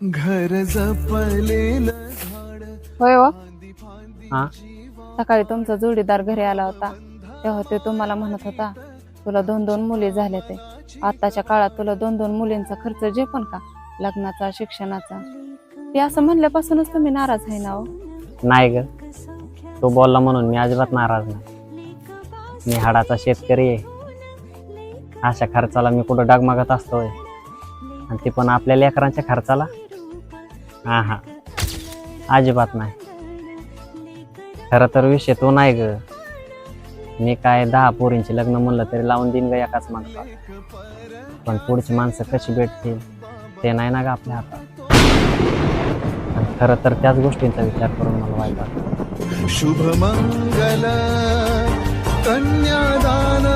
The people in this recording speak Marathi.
घर जपलेलं झाड होय हो. हा सकाळी तुमचा जोडीदार घरी आला होता तेव्हा ते तुम्हाला म्हणत होता तुला 2-2 मुली झाल्या ते आताच्या काळात तुला 2-2 मुलींचा खर्च झेपन का लग्नाचा शिक्षणाचा ते असं म्हणल्यापासूनच तुम्ही नाराज आहे ना हो. नाही ग, तो बोलला म्हणून मी अजिबात नाराज नाही. मी हाडाचा शेतकरी आहे. अशा खर्चाला मी कुठं डगमगत असतोय, आणि ते पण आपल्या लेकरांच्या खर्चाला. हा अजिबात नाही. खरं तर विषय तो नाही ग. मी काय 10 पोरींची लग्न म्हणलं तरी लावून देईन ग एकाच माणसाला. पण पुढची माणसं कशी भेटतील ते नाही ना ग आपल्या हातात. आणि खरं तर त्याच गोष्टींचा विचार करून मला वाईट वाटतं. शुभमंगल कन्यादान